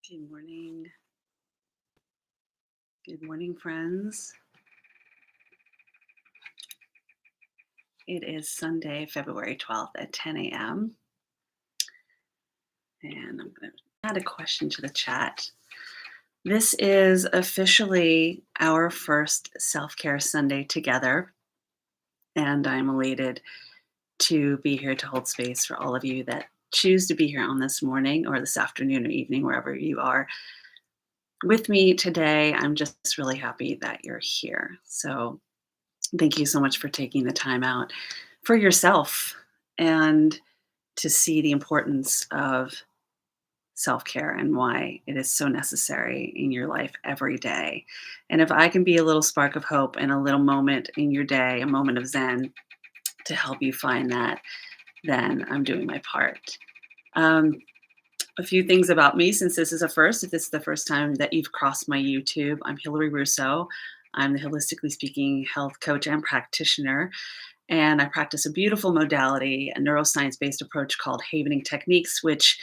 Good morning. Good morning, friends. It is Sunday, February 12th at 10 a.m. And I'm going to add a question to the chat. This is officially our first self care Sunday together. And I'm elated to be here to hold space for all of you that choose to be here on this morning or this afternoon or evening, wherever you are with me today. I'm just really happy that you're here. So, thank you so much for taking the time out for yourself and to see the importance of self care and why it is so necessary in your life every day. And if I can be a little spark of hope and a little moment in your day, a moment of Zen to help you find that, then I'm doing my part. Um, a few things about me since this is a first. If this is the first time that you've crossed my YouTube, I'm Hilary Russo. I'm the holistically speaking health coach and practitioner. And I practice a beautiful modality, a neuroscience based approach called havening techniques, which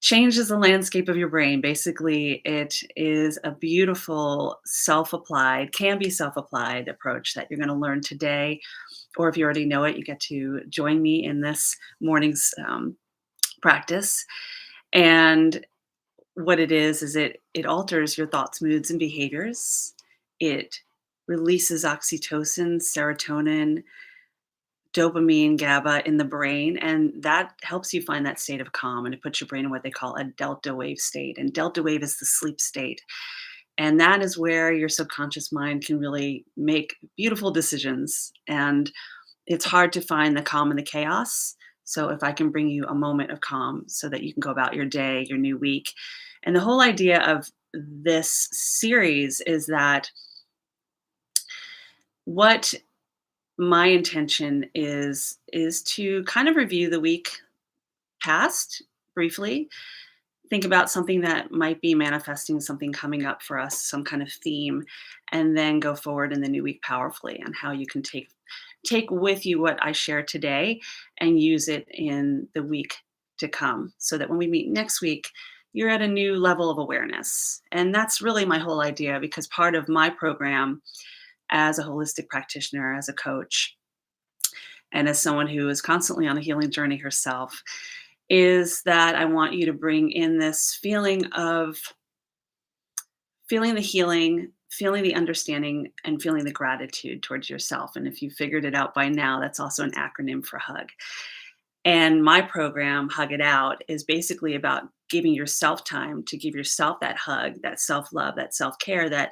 changes the landscape of your brain. Basically, it is a beautiful self applied, can be self applied approach that you're going to learn today. Or if you already know it, you get to join me in this morning's practice. And what it is it alters your thoughts, moods, and behaviors. It releases oxytocin, serotonin, dopamine, GABA in the brain, and that helps you find that state of calm, and it puts your brain in what they call a delta wave state. And delta wave is the sleep state. And that is where your subconscious mind can really make beautiful decisions. And it's hard to find the calm in the chaos. So if I can bring you a moment of calm so that you can go about your day, your new week. And the whole idea of this series is that what my intention is to kind of review the week past briefly, think about something that might be manifesting something coming up for us, some kind of theme, and then go forward in the new week powerfully on how you can take with you what I share today and use it in the week to come so that when we meet next week, you're at a new level of awareness. And that's really my whole idea, because part of my program as a holistic practitioner, as a coach, and as someone who is constantly on a healing journey herself, is that I want you to bring in this feeling of feeling the healing, feeling the understanding, and feeling the gratitude towards yourself. And if you figured it out by now, that's also an acronym for HUG. And my program, Hug It Out, is basically about giving yourself time to give yourself that hug, that self love, that self care that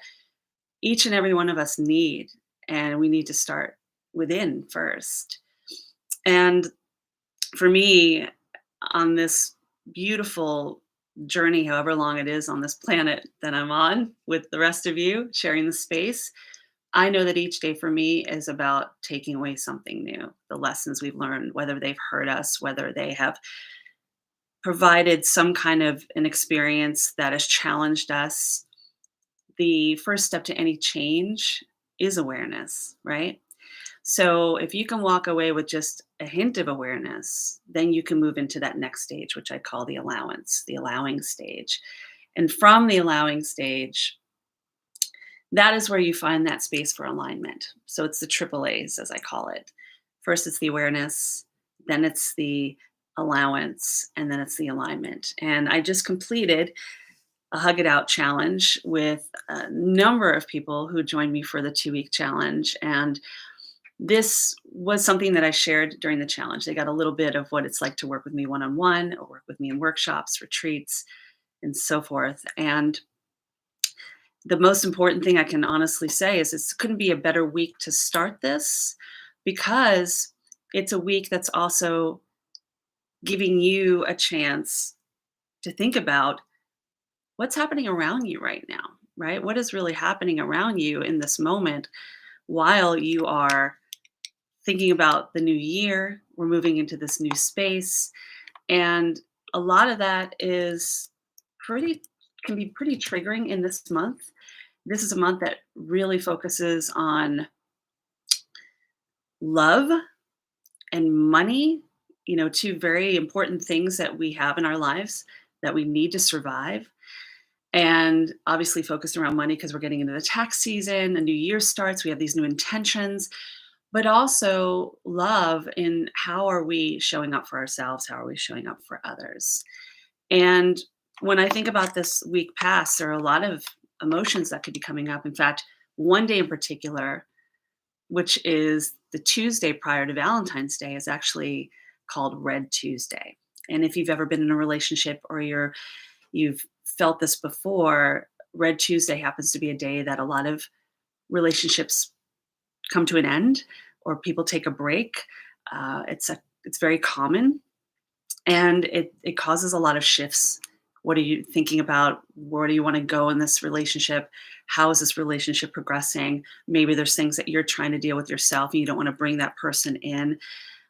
each and every one of us need. And we need to start within first. And for me, on this beautiful journey, however long it is on this planet that I'm on with the rest of you, sharing the space, I know that each day for me is about taking away something new, the lessons we've learned, whether they've hurt us, whether they have provided some kind of an experience that has challenged us. The first step to any change is awareness, right? So if you can walk away with just a hint of awareness, then you can move into that next stage, which I call the allowance, the allowing stage. And from the allowing stage, that is where you find that space for alignment. So it's the triple A's, as I call it. First, it's the awareness, then it's the allowance, and then it's the alignment. And I just completed a Hug It Out challenge with a number of people who joined me for the 2-week challenge. And this was something that I shared during the challenge. They got a little bit of what it's like to work with me one on one, or work with me in workshops, retreats, and so forth. And the most important thing I can honestly say is this couldn't be a better week to start this, because it's a week that's also giving you a chance to think about what's happening around you right now, right? What is really happening around you in this moment while you are thinking about the new year? We're moving into this new space. And a lot of that is pretty, can be pretty triggering in this month. This is a month that really focuses on love and money, two very important things that we have in our lives that we need to survive. and obviously focused around money because we're getting into the tax season, a new year starts, we have these new intentions, but also love in how are we showing up for ourselves? How are we showing up for others? And when I think about this week past, there are a lot of emotions that could be coming up. In fact, one day in particular, which is the Tuesday prior to Valentine's Day, is actually called Red Tuesday. And if you've ever been in a relationship or you've felt this before, Red Tuesday happens to be a day that a lot of relationships come to an end or people take a break. It's very common, and it causes a lot of shifts. What are you thinking about? Where do you want to go in this relationship? How is this relationship progressing? Maybe there's things that you're trying to deal with yourself and you don't want to bring that person in.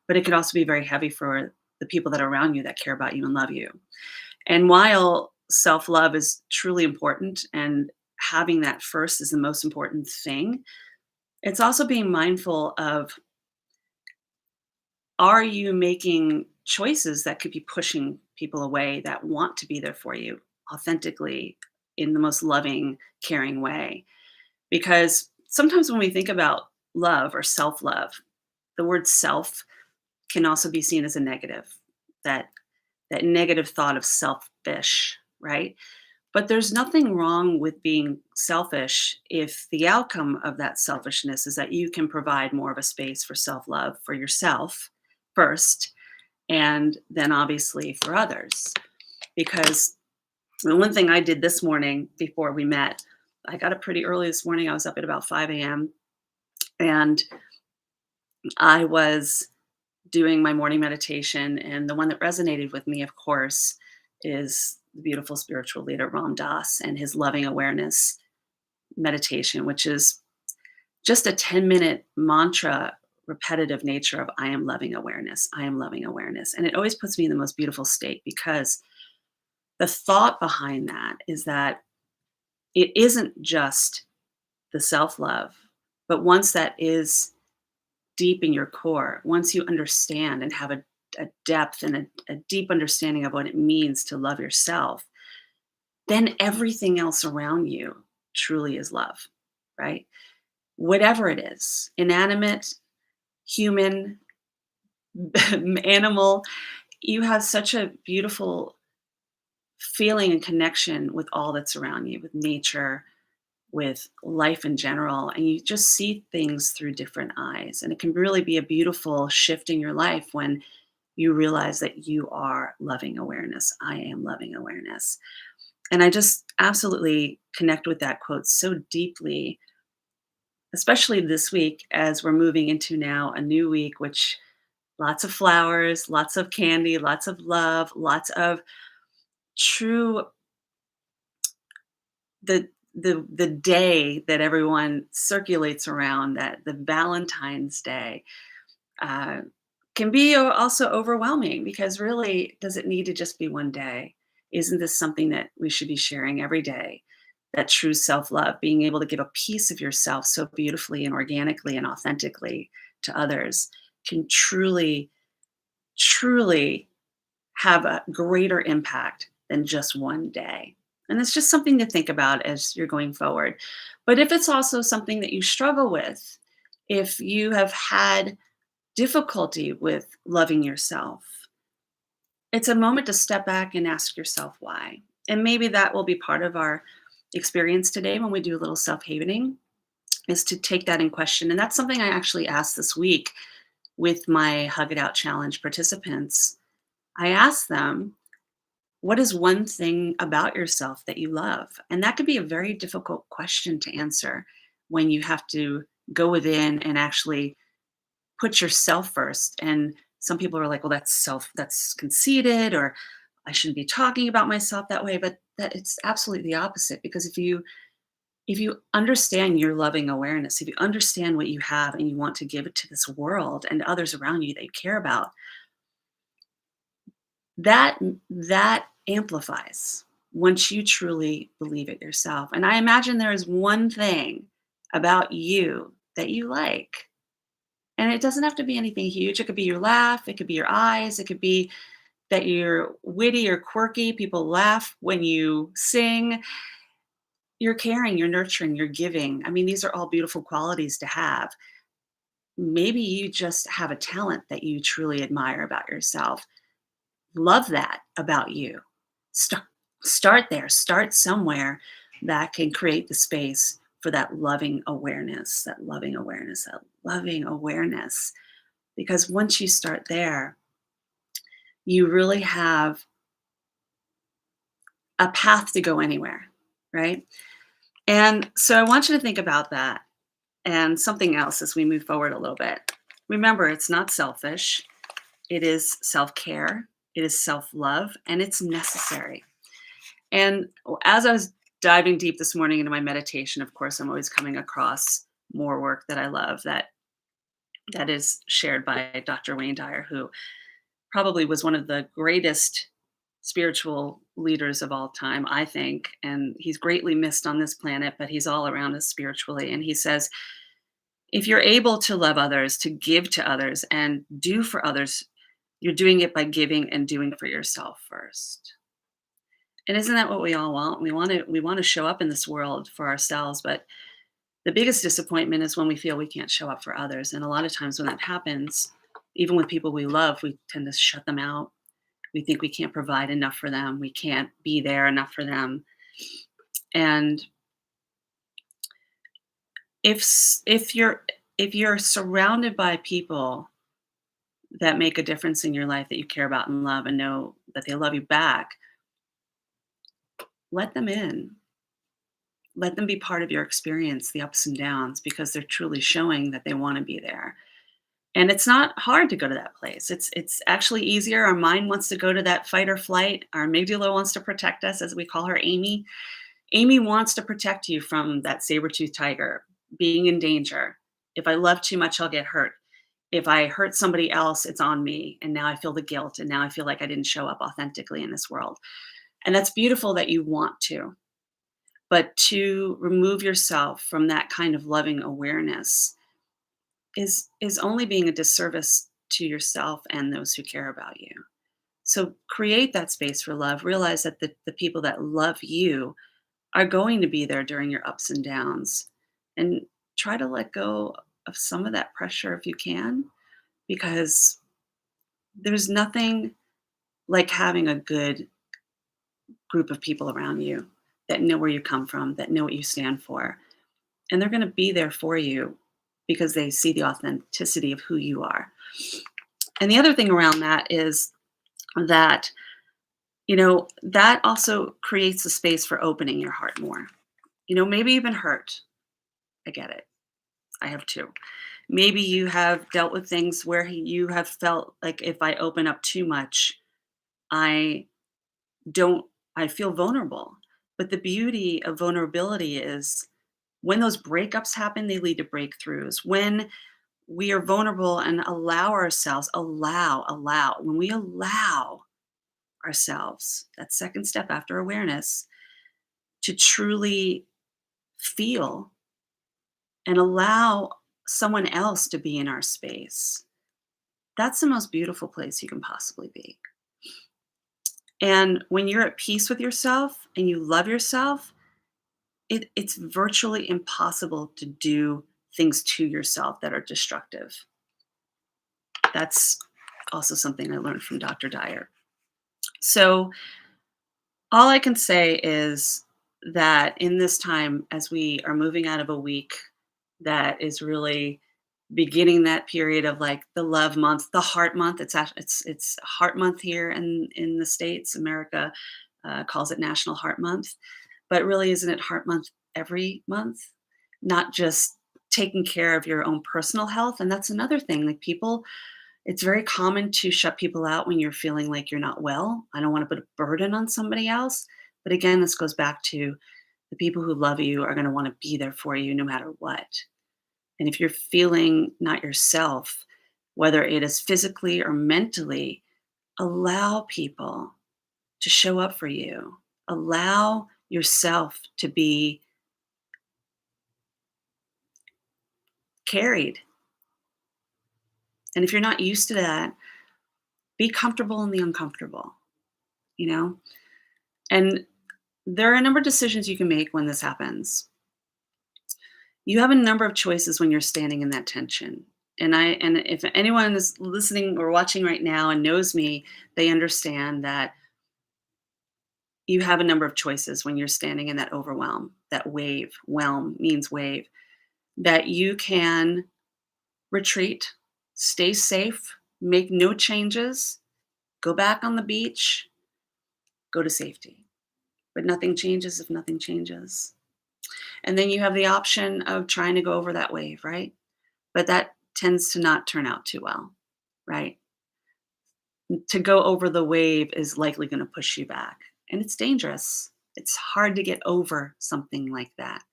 But it could also be very heavy for the people that are around you that care about you and love you. And while self love is truly important and having that first is the most important thing, it's also being mindful of, are you making choices that could be pushing people away that want to be there for you authentically in the most loving, caring way? Because sometimes when we think about love or self love, the word self can also be seen as a negative, that that negative thought of selfish, right? But there's nothing wrong with being selfish if the outcome of that selfishness is that you can provide more of a space for self love for yourself first, and then obviously for others. Because the one thing I did this morning before we met, I got up pretty early this morning. I was up at about 5 a.m. and I was doing my morning meditation. And the one that resonated with me, of course, is the beautiful spiritual leader Ram Dass and his loving awareness meditation, which is just a 10-minute mantra, repetitive nature of I am loving awareness. I am loving awareness. And it always puts me in the most beautiful state because the thought behind that is that it isn't just the self love, but once that is deep in your core, once you understand and have a depth and a deep understanding of what it means to love yourself, then everything else around you truly is love, right? Whatever it is, inanimate, human, animal, you have such a beautiful feeling and connection with all that's around you, with nature, with life in general, and you just see things through different eyes. And it can really be a beautiful shift in your life when you realize that you are loving awareness. I am loving awareness. And I just absolutely connect with that quote so deeply, especially this week as we're moving into now a new week, which lots of flowers, lots of candy, lots of love, lots of true the day that everyone circulates around, that the Valentine's Day uh, can be also overwhelming because really, does it need to just be one day? Isn't this something that we should be sharing every day? That true self love, being able to give a piece of yourself so beautifully and organically and authentically to others can truly, truly have a greater impact than just one day. And it's just something to think about as you're going forward. But if it's also something that you struggle with, if you have had difficulty with loving yourself, it's a moment to step back and ask yourself why. And maybe that will be part of our experience today when we do a little self havening, is to take that in question. And that's something I actually asked this week with my Hug It Out Challenge participants. I asked them, what is one thing about yourself that you love? And that could be a very difficult question to answer when you have to go within and actually put yourself first. And some people are like, well, that's conceited, or I shouldn't be talking about myself that way. But that it's absolutely the opposite. Because if you understand your loving awareness, if you understand what you have and you want to give it to this world and others around you that you care about, that amplifies once you truly believe it yourself. And I imagine there is one thing about you that you like. And it doesn't have to be anything huge. It could be your laugh, it could be your eyes, it could be that you're witty or quirky. People laugh when you sing. You're caring, you're nurturing, you're giving. I mean, these are all beautiful qualities to have. Maybe you just have a talent that you truly admire about yourself. Love that about you. Start start there. Start somewhere that can create the space for that loving awareness, that loving awareness, that loving awareness. Because once you start there, you really have a path to go anywhere, right? And so I want you to think about that and something else as we move forward a little bit. Remember, it's not selfish, it is self care, it is self love, and it's necessary. And as I was diving deep this morning into my meditation, of course, I'm always coming across more work that I love that is shared by Dr. Wayne Dyer, who probably was one of the greatest spiritual leaders of all time, I think. And he's greatly missed on this planet, but he's all around us spiritually. And he says, if you're able to love others, to give to others, and do for others, you're doing it by giving and doing for yourself first. And isn't that what we all want? We want to show up in this world for ourselves, but the biggest disappointment is when we feel we can't show up for others. And a lot of times when that happens, even with people we love, we tend to shut them out. We think we can't provide enough for them. We can't be there enough for them. And if you're surrounded by people that make a difference in your life that you care about and love and know that they love you back, let them in. Let them be part of your experience, the ups and downs, because they're truly showing that they want to be there. And it's not hard to go to that place. It's actually easier. Our mind wants to go to that fight or flight. Our amygdala wants to protect us, as we call her Amy. Amy wants to protect you from that saber-toothed tiger, being in danger. If I love too much, I'll get hurt. If I hurt somebody else, it's on me. And now I feel the guilt. And now I feel like I didn't show up authentically in this world. And that's beautiful that you want to. But to remove yourself from that kind of loving awareness is only being a disservice to yourself and those who care about you. So create that space for love. Realize that the people that love you are going to be there during your ups and downs. And try to let go of some of that pressure if you can, because there's nothing like having a good group of people around you that know where you come from, that know what you stand for. And they're going to be there for you because they see the authenticity of who you are. And the other thing around that is that, that also creates a space for opening your heart more. Maybe you've been hurt. I get it. I have too. Maybe you have dealt with things where you have felt like if I open up too much, I don't, I feel vulnerable. But the beauty of vulnerability is when those breakups happen, they lead to breakthroughs. When we are vulnerable and allow ourselves, when we allow ourselves, that second step after awareness, to truly feel and allow someone else to be in our space, that's the most beautiful place you can possibly be. And when you're at peace with yourself and you love yourself, it's virtually impossible to do things to yourself that are destructive. That's also something I learned from Dr. Dyer. So, all I can say is that in this time, as we are moving out of a week that is really beginning that period of like the love month, the heart month. It's heart month here in the States. America calls it National Heart Month, but really isn't it heart month every month? Not just taking care of your own personal health. And that's another thing. Like people, it's very common to shut people out when you're feeling like you're not well. I don't want to put a burden on somebody else. But again, this goes back to the people who love you are going to want to be there for you no matter what. And if you're feeling not yourself, whether it is physically or mentally, allow people to show up for you. Allow yourself to be carried. And if you're not used to that, be comfortable in the uncomfortable, you know? And There are a number of decisions you can make when this happens. You have a number of choices when you're standing in that tension. And if anyone is listening or watching right now and knows me, they understand that you have a number of choices when you're standing in that overwhelm, that wave. Whelm means wave. That you can retreat, stay safe, make no changes, go back on the beach, go to safety. But nothing changes if nothing changes. And then you have the option of trying to go over that wave, right? But that tends to not turn out too well, right? To go over the wave is likely going to push you back, and it's dangerous. It's hard to get over something like that.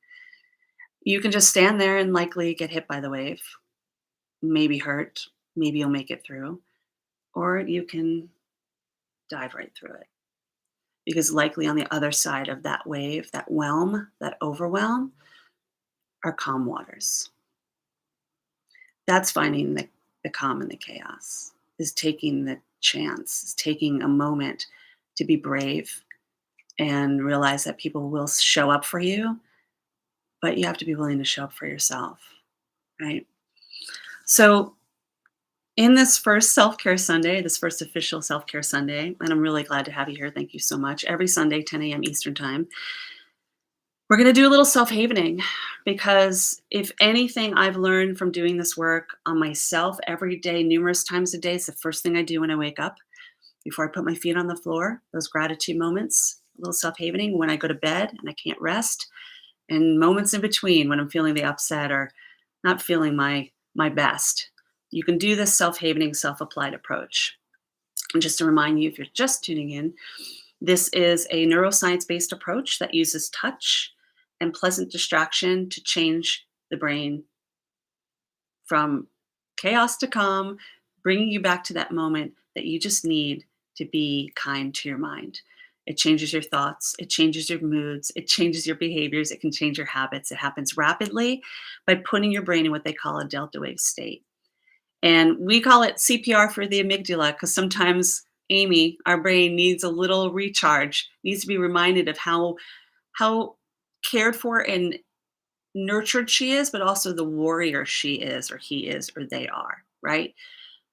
You can just stand there and likely get hit by the wave, maybe hurt, maybe you'll make it through, or you can dive right through it. Because likely on the other side of that wave, that whelm, that overwhelm, are calm waters. That's finding the calm in the chaos, is taking the chance, is taking a moment to be brave and realize that people will show up for you, but you have to be willing to show up for yourself, right? So, in this first self care Sunday, this first official self care Sunday, and I'm really glad to have you here. Thank you so much. Every Sunday, 10 a.m. Eastern Time, we're going to do a little self havening because if anything I've learned from doing this work on myself every day, numerous times a day, it's the first thing I do when I wake up before I put my feet on the floor, those gratitude moments, a little self havening when I go to bed and I can't rest, and moments in between when I'm feeling the upset or not feeling my best. You can do this self havening, self applied approach. And just to remind you, if you're just tuning in, this is a neuroscience based approach that uses touch and pleasant distraction to change the brain from chaos to calm, bringing you back to that moment that you just need to be kind to your mind. It changes your thoughts, it changes your moods, it changes your behaviors, it can change your habits. It happens rapidly by putting your brain in what they call a delta wave state. And we call it CPR for the amygdala because sometimes Amy, our brain needs a little recharge, needs to be reminded of how cared for and nurtured she is, but also the warrior she is, or he is, or they are, right?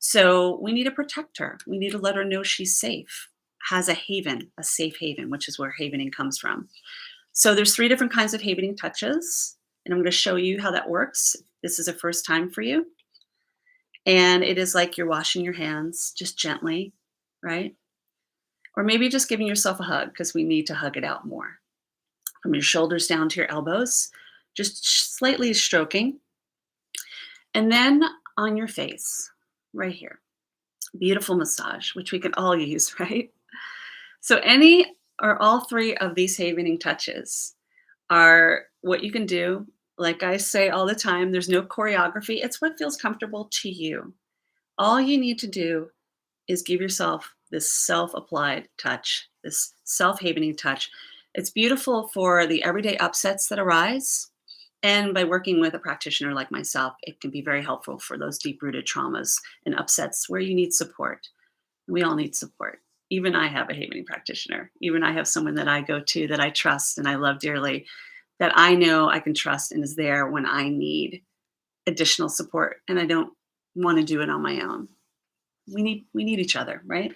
So we need to protect her. We need to let her know she's safe, has a haven, a safe haven, which is where havening comes from. So there's three different kinds of havening touches, and I'm going to show you how that works. This is a first time for you. And it is like you're washing your hands just gently, right? Or maybe just giving yourself a hug because we need to hug it out more. From your shoulders down to your elbows, just slightly stroking. And then on your face, right here. Beautiful massage, which we can all use, right? So any or all three of these havening touches are what you can do. Like I say all the time, there's no choreography. It's what feels comfortable to you. All you need to do is give yourself this self-applied touch, this self-havening touch. It's beautiful for the everyday upsets that arise. And by working with a practitioner like myself, it can be very helpful for those deep-rooted traumas and upsets where you need support. We all need support. Even I have a havening practitioner. Even I have someone that I go to that I trust and I love dearly, that I know I can trust and is there when I need additional support and I don't want to do it on my own. We need each other, right?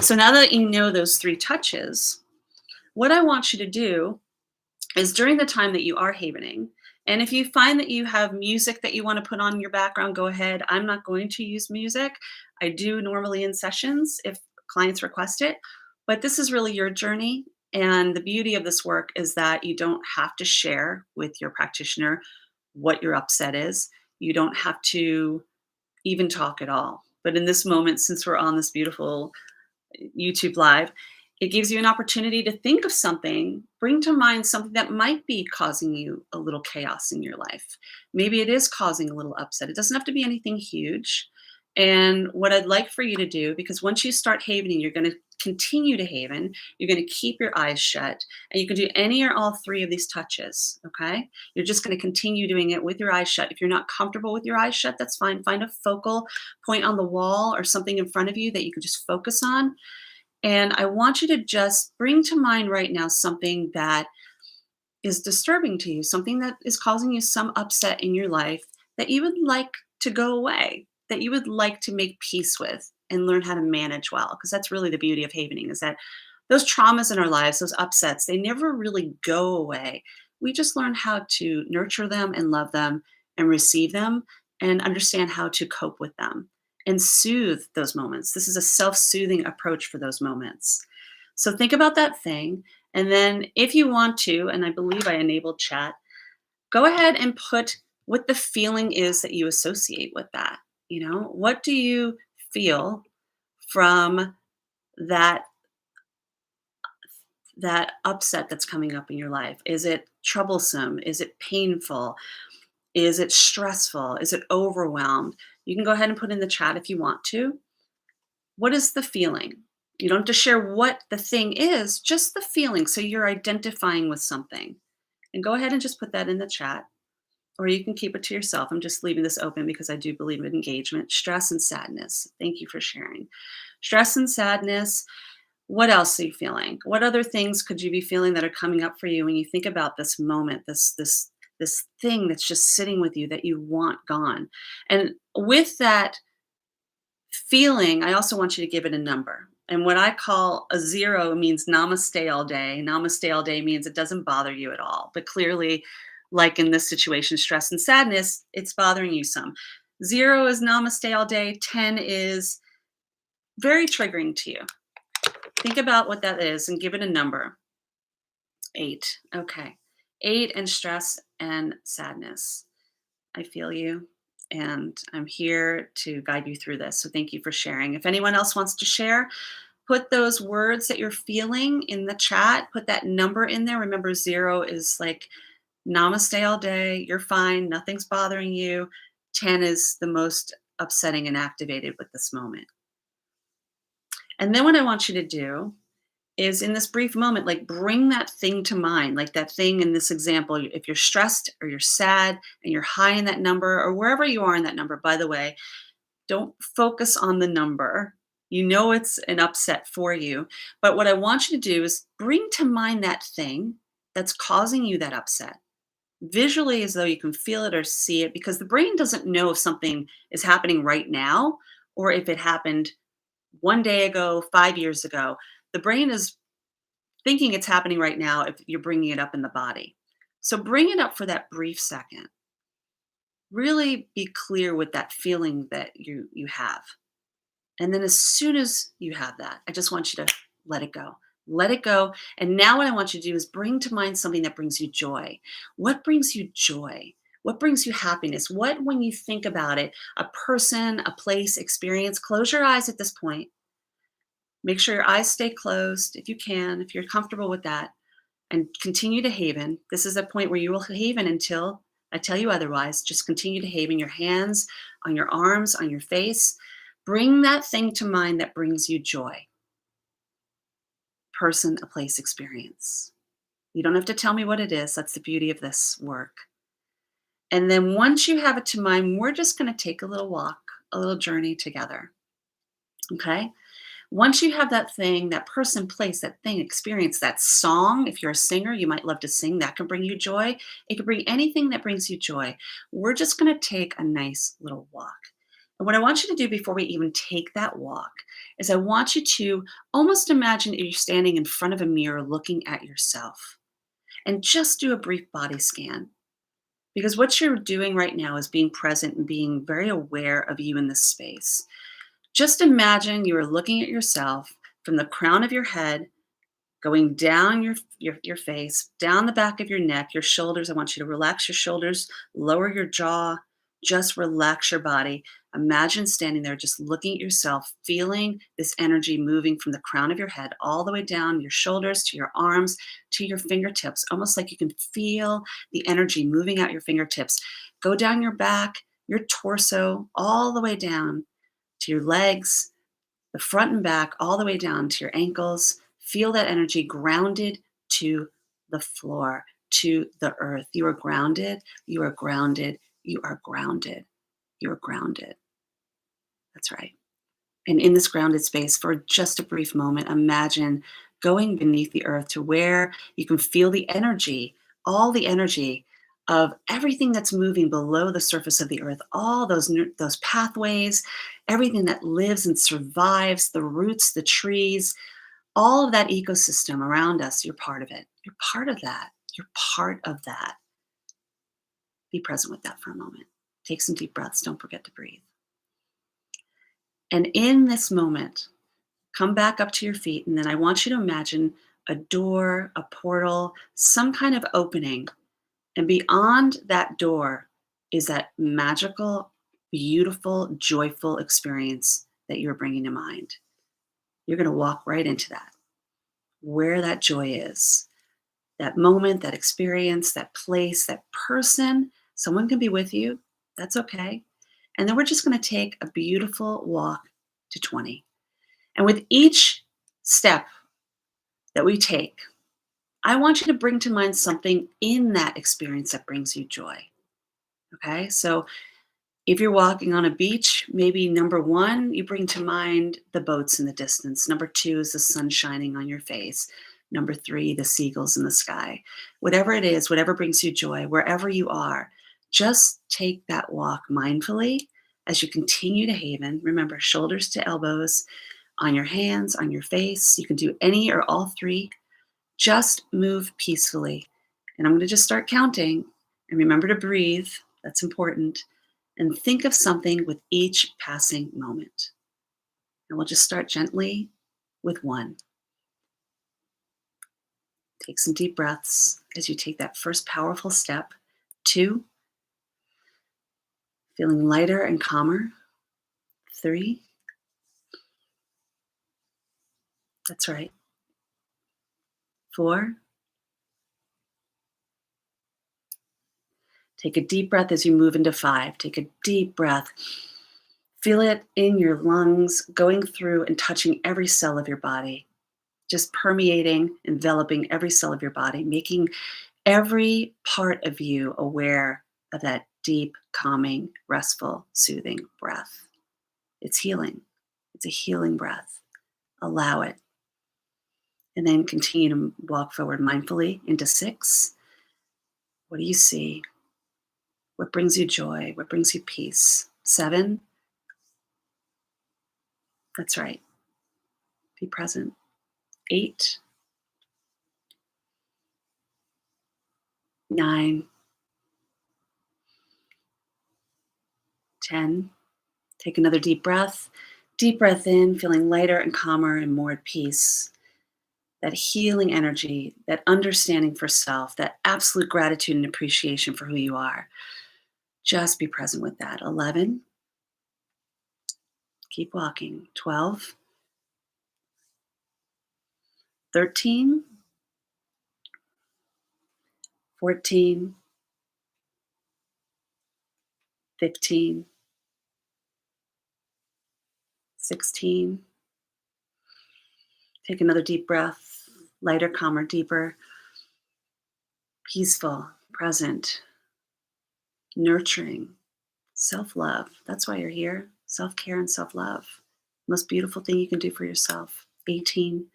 So now that you know those three touches, what I want you to do is during the time that you are havening, and if you find that you have music that you want to put on your background, go ahead. I'm not going to use music. I do normally in sessions if clients request it, but this is really your journey. And the beauty of this work is that you don't have to share with your practitioner what your upset is. You don't have to even talk at all. But in this moment, since we're on this beautiful YouTube Live, it gives you an opportunity to think of something, bring to mind something that might be causing you a little chaos in your life. Maybe it is causing a little upset. It doesn't have to be anything huge. And what I'd like for you to do, because once you start havening, you're going to continue to haven, you're going to keep your eyes shut, and you can do any or all three of these touches, okay? You're just going to continue doing it with your eyes shut. If you're not comfortable with your eyes shut, that's fine. Find a focal point on the wall or something in front of you that you can just focus on. And I want you to just bring to mind right now something that is disturbing to you, something that is causing you some upset in your life that you would like to go away, that you would like to make peace with and learn how to manage well. Because that's really the beauty of havening is that those traumas in our lives, those upsets, they never really go away. We just learn how to nurture them and love them and receive them and understand how to cope with them and soothe those moments. This is a self soothing approach for those moments. So think about that thing. And then if you want to, and I believe I enabled chat, go ahead and put what the feeling is that you associate with that. What do you feel from that that upset that's coming up in your life? Is it troublesome? Is it painful? Is it stressful? Is it overwhelmed? You can go ahead and put in the chat if you want to. What is the feeling? You don't have to share what the thing is, just the feeling. So you're identifying with something. And go ahead and just put that in the chat, or you can keep it to yourself. I'm just leaving this open because I do believe in engagement. Stress and sadness. Thank you for sharing. Stress and sadness. What else are you feeling? What other things could you be feeling that are coming up for you when you think about this moment, this thing that's just sitting with you that you want gone? And with that feeling, I also want you to give it a number. And what I call a 0 means namaste all day. Namaste all day means it doesn't bother you at all. But clearly, like in this situation, stress and sadness, it's bothering you some. 0 is namaste all day. 10 is very triggering to you. Think about what that is and give it a number. 8. Okay. 8 and stress and sadness. I feel you. And I'm here to guide you through this. So thank you for sharing. If anyone else wants to share, put those words that you're feeling in the chat, put that number in there. Remember, 0 is like namaste all day. You're fine. Nothing's bothering you. 10 is the most upsetting and activated with this moment. And then what I want you to do is in this brief moment, like bring that thing to mind, like that thing in this example. If you're stressed or you're sad and you're high in that number or wherever you are in that number, by the way, don't focus on the number. You know it's an upset for you. But what I want you to do is bring to mind that thing that's causing you that upset. Visually, as though you can feel it or see it, because the brain doesn't know if something is happening right now or if it happened 1 day ago, 5 years ago. The brain is thinking it's happening right now if you're bringing it up in the body. So bring it up for that brief second. Really be clear with that feeling that you have. And then as soon as you have that, I just want you to let it go. Let it go. And now what I want you to do is bring to mind something that brings you joy. What brings you joy? What brings you happiness? What, when you think about it, a person, a place, experience, close your eyes at this point. Make sure your eyes stay closed if you can, if you're comfortable with that, and continue to haven. This is a point where you will haven until I tell you otherwise. Just continue to haven your hands, on your arms, on your face. Bring that thing to mind that brings you joy. Person, a place, experience. You don't have to tell me what it is. That's the beauty of this work. And then once you have it to mind, we're just going to take a little walk, a little journey together. Okay? Once you have that thing, that person, place, that thing, experience, that song, if you're a singer, you might love to sing, that can bring you joy. It can bring anything that brings you joy. We're just going to take a nice little walk. And what I want you to do before we even take that walk is I want you to almost imagine you're standing in front of a mirror looking at yourself and just do a brief body scan. Because what you're doing right now is being present and being very aware of you in this space. Just imagine you are looking at yourself from the crown of your head, going down your face, down the back of your neck, your shoulders. I want you to relax your shoulders, lower your jaw, just relax your body. Imagine standing there, just looking at yourself, feeling this energy moving from the crown of your head all the way down your shoulders to your arms to your fingertips, almost like you can feel the energy moving out your fingertips. Go down your back, your torso, all the way down to your legs, the front and back, all the way down to your ankles. Feel that energy grounded to the floor, to the earth. You are grounded. You are grounded. You are grounded. You are grounded. That's right. And in this grounded space, for just a brief moment, imagine going beneath the earth to where you can feel the energy, all the energy of everything that's moving below the surface of the earth, all those pathways, everything that lives and survives, the roots, the trees, all of that ecosystem around us. You're part of it. You're part of that. You're part of that. Be present with that for a moment. Take some deep breaths. Don't forget to breathe. And in this moment, come back up to your feet, and then I want you to imagine a door, a portal, some kind of opening. And beyond that door is that magical, beautiful, joyful experience that you're bringing to mind. You're going to walk right into that, where that joy is, that moment, that experience, that place, that person. Someone can be with you. That's okay. And then we're just going to take a beautiful walk to 20. And with each step that we take, I want you to bring to mind something in that experience that brings you joy. Okay. So if you're walking on a beach, maybe number one, you bring to mind the boats in the distance. Number two is the sun shining on your face. Number three, the seagulls in the sky. Whatever it is, whatever brings you joy, wherever you are, just take that walk mindfully as you continue to haven. Remember, shoulders to elbows, on your hands, on your face. You can do any or all three. Just move peacefully. And I'm going to just start counting. And remember to breathe. That's important. And think of something with each passing moment. And we'll just start gently with 1. Take some deep breaths as you take that first powerful step. 2, feeling lighter and calmer. 3, that's right. 4, take a deep breath as you move into 5. Take a deep breath. Feel it in your lungs, going through and touching every cell of your body, just permeating, enveloping every cell of your body, making every part of you aware of that deep, calming, restful, soothing breath. It's healing. It's a healing breath. Allow it. And then continue to walk forward mindfully into 6. What do you see? What brings you joy? What brings you peace? 7. That's right. Be present. 8. 9. 10. Take another deep breath. Deep breath in, feeling lighter and calmer and more at peace. That healing energy, that understanding for self, that absolute gratitude and appreciation for who you are. Just be present with that. 11. Keep walking. 12. 13. 14. 15. 16. Take another deep breath. Lighter, calmer, deeper. Peaceful, present, nurturing, self-love. That's why you're here. Self-care and self-love. Most beautiful thing you can do for yourself. 18.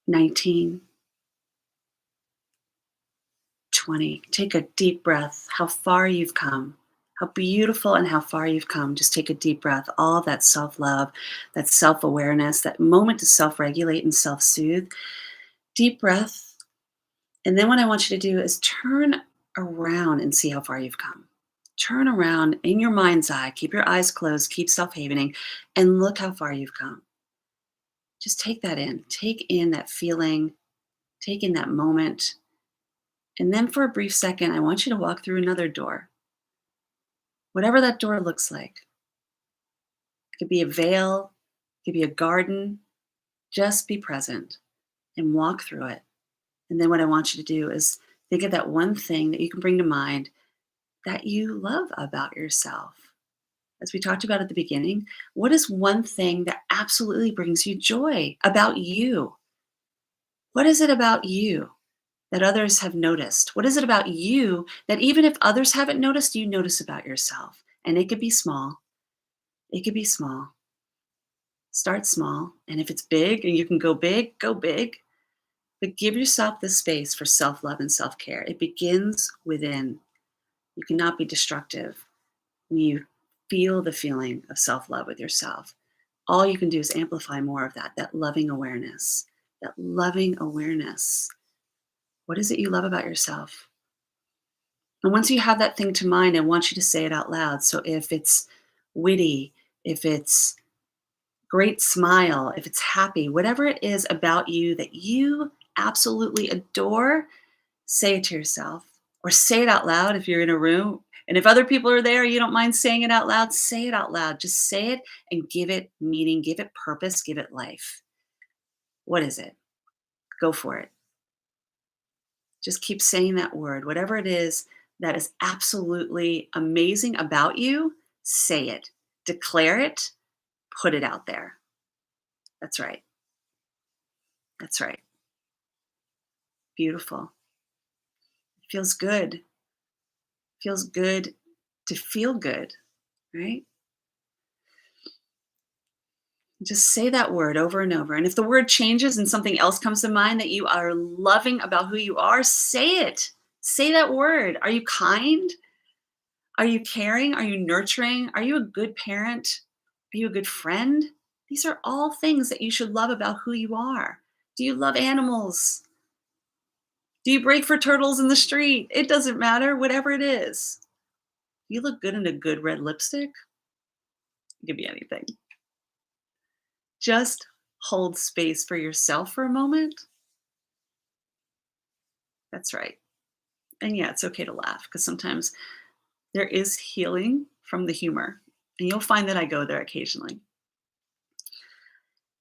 19. 20. Take a deep breath. How far you've come. How beautiful and how far you've come. Just take a deep breath. All of that self-love, that self-awareness, that moment to self-regulate and self-soothe. Deep breath. And then what I want you to do is turn around and see how far you've come. Turn around in your mind's eye. Keep your eyes closed. Keep self-havening. And look how far you've come. Just take that in. Take in that feeling. Take in that moment. And then for a brief second, I want you to walk through another door. Whatever that door looks like. It could be a veil. It could be a garden. Just be present and walk through it. And then what I want you to do is think of that one thing that you can bring to mind that you love about yourself. As we talked about at the beginning, what is one thing that absolutely brings you joy about you? What is it about you that others have noticed? What is it about you that even if others haven't noticed, you notice about yourself? And it could be small. It could be small. Start small. And if it's big and you can go big, go big. But give yourself the space for self love and self care. It begins within. You cannot be destructive when you feel the feeling of self love with yourself. All you can do is amplify more of that loving awareness. That loving awareness. What is it you love about yourself? And once you have that thing to mind, I want you to say it out loud. So if it's witty, if it's great smile, if it's happy, whatever it is about you that you absolutely adore, say it to yourself or say it out loud if you're in a room. And if other people are there, you don't mind saying it out loud, say it out loud. Just say it and give it meaning, give it purpose, give it life. What is it? Go for it. Just keep saying that word. Whatever it is that is absolutely amazing about you, say it. Declare it, put it out there. That's right. That's right. Beautiful. It feels good. Feels good to feel good, right? Just say that word over and over. And if the word changes and something else comes to mind that you are loving about who you are, say it. Say that word. Are you kind? Are you caring? Are you nurturing? Are you a good parent? Are you a good friend? These are all things that you should love about who you are. Do you love animals? Do you break for turtles in the street? It doesn't matter, whatever it is. You look good in a good red lipstick. It could be anything. Just hold space for yourself for a moment. That's right. And yeah, it's okay to laugh because sometimes there is healing from the humor. And you'll find that I go there occasionally.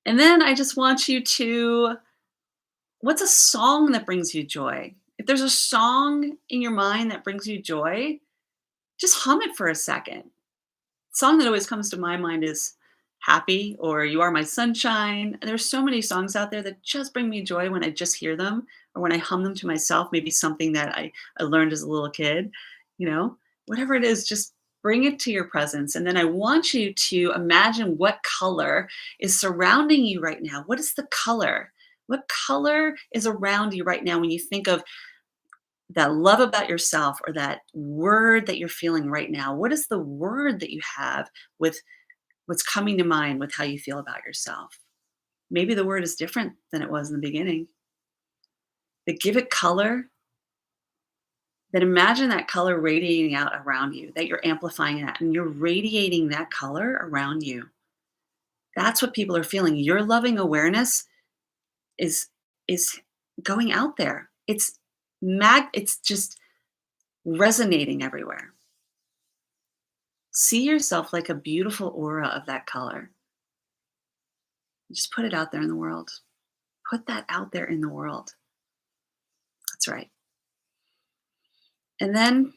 And then I just want you to, what's a song that brings you joy? If there's a song in your mind that brings you joy, just hum it for a second. Song that always comes to my mind is Happy or You Are My Sunshine. There's so many songs out there that just bring me joy when I just hear them or when I hum them to myself, maybe something that I learned as a little kid, whatever it is, just bring it to your presence. And then I want you to imagine what color is surrounding you right now. What is the color? What color is around you right now when you think of that love about yourself or that word that you're feeling right now? What is the word that you have with what's coming to mind with how you feel about yourself? Maybe the word is different than it was in the beginning, but give it color. Then imagine that color radiating out around you, that you're amplifying that and you're radiating that color around you. That's what people are feeling. Your loving awareness is is going out there. It's just resonating everywhere. See yourself like a beautiful aura of that color. Just put it out there in the world. Put that out there in the world. That's right. And then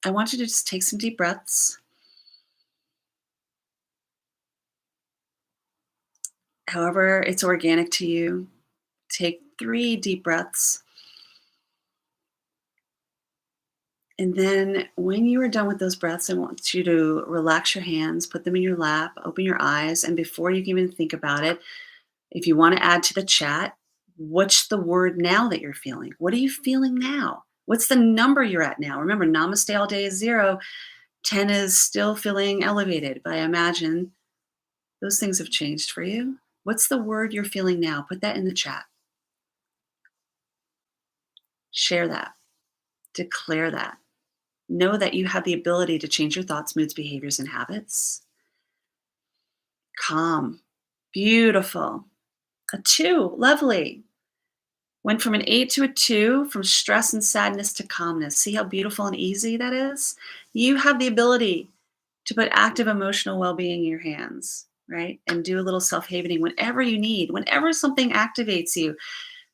I want you to just take some deep breaths. However, it's organic to you. Take 3 deep breaths. And then when you are done with those breaths, I want you to relax your hands, put them in your lap, open your eyes. And before you can even think about it, if you want to add to the chat, what's the word now that you're feeling? What are you feeling now? What's the number you're at now? Remember, namaste all day is 0. 10 is still feeling elevated, but I imagine those things have changed for you. What's the word you're feeling now? Put that in the chat. Share that. Declare that. Know that you have the ability to change your thoughts, moods, behaviors, and habits. Calm. Beautiful. A 2. Lovely. Went from an 8 to a 2, from stress and sadness to calmness. See how beautiful and easy that is? You have the ability to put active emotional well-being in your hands, right? And do a little self-havening whenever you need, whenever something activates you.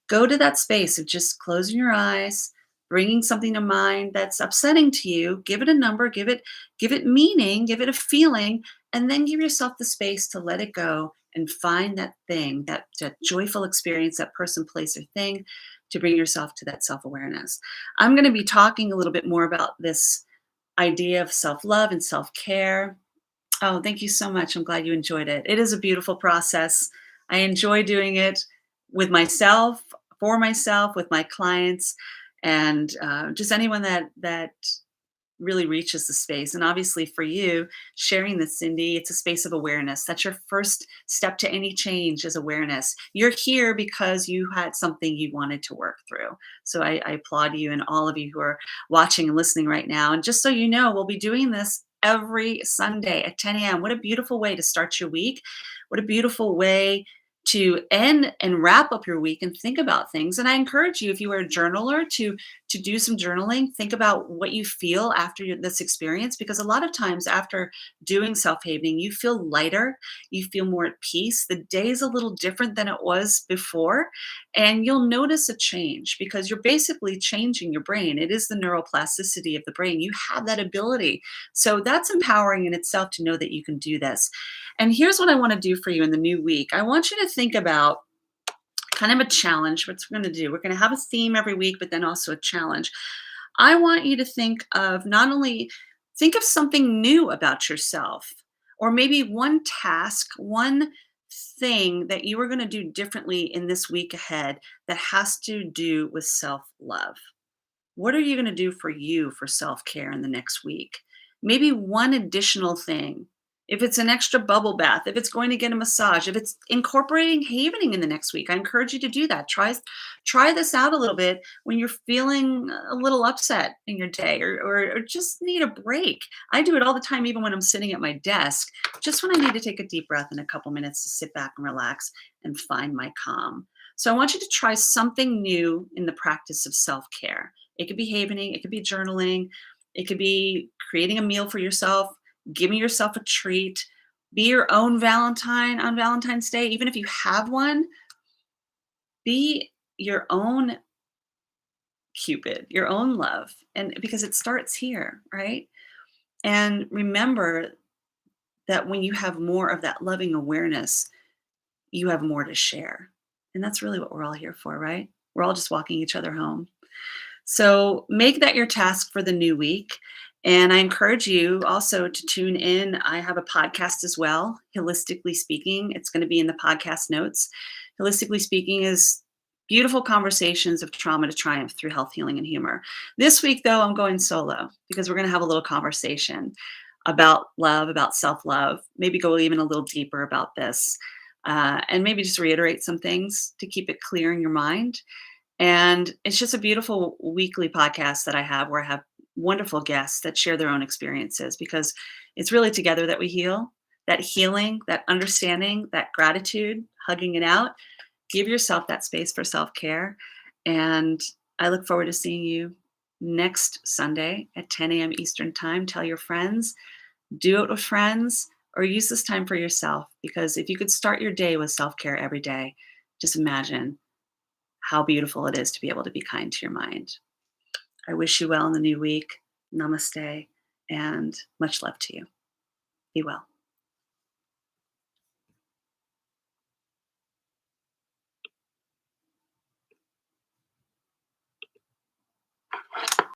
Go to that space of just closing your eyes, bringing something to mind that's upsetting to you, give it a number, give it meaning, give it a feeling, and then give yourself the space to let it go and find that thing, that joyful experience, that person, place, or thing, to bring yourself to that self-awareness. I'm going to be talking a little bit more about this idea of self-love and self-care Oh, thank you so much. I'm glad you enjoyed it. It is a beautiful process. I enjoy doing it with myself, for myself, with my clients, and just anyone that really reaches the space. And obviously, for you sharing this, Cindy, it's a space of awareness. That's your first step to any change is awareness. You're here because you had something you wanted to work through. So I applaud you and all of you who are watching and listening right now. And just so you know, we'll be doing this every Sunday at 10 a.m. What a beautiful way to start your week. What a beautiful way to end and wrap up your week and think about things. And I encourage you, if you are a journaler, to do some journaling. Think about what you feel after this experience, because a lot of times after doing self-havening, you feel lighter, you feel more at peace. The day is a little different than it was before, and you'll notice a change because you're basically changing your brain. It is the neuroplasticity of the brain. You have that ability. So that's empowering in itself to know that you can do this. And here's what I want to do for you in the new week. I want you to think about kind of a challenge. What we're going to do, we're going to have a theme every week, but then also a challenge. I want you to think of not only think of something new about yourself, or maybe one task, one thing that you are going to do differently in this week ahead that has to do with self love. What are you going to do for you for self care in the next week? Maybe one additional thing. If it's an extra bubble bath, if it's going to get a massage, if it's incorporating havening in the next week, I encourage you to do that. Try this out a little bit when you're feeling a little upset in your day, or just need a break. I do it all the time, even when I'm sitting at my desk, just when I need to take a deep breath and a couple minutes to sit back and relax and find my calm. So I want you to try something new in the practice of self care. It could be havening, it could be journaling, it could be creating a meal for yourself, giving yourself a treat, be your own Valentine on Valentine's Day. Even if you have one, be your own Cupid, your own love. And because it starts here, right? And remember that when you have more of that loving awareness, you have more to share. And that's really what we're all here for, right? We're all just walking each other home. So make that your task for the new week. And I encourage you also to tune in. I have a podcast as well, Holistically Speaking. It's going to be in the podcast notes. Holistically Speaking is beautiful conversations of trauma to triumph through health, healing, and humor. This week, though, I'm going solo because we're going to have a little conversation about love, about self love, maybe go even a little deeper about this, and maybe just reiterate some things to keep it clear in your mind. And it's just a beautiful weekly podcast that I have where I have wonderful guests that share their own experiences, because it's really together that we heal. That healing, that understanding, that gratitude, hugging it out. Give yourself that space for self care. And I look forward to seeing you next Sunday at 10 a.m. Eastern Time. Tell your friends, do it with friends, or use this time for yourself. Because if you could start your day with self care every day, just imagine how beautiful it is to be able to be kind to your mind. I wish you well in the new week. Namaste and much love to you. Be well.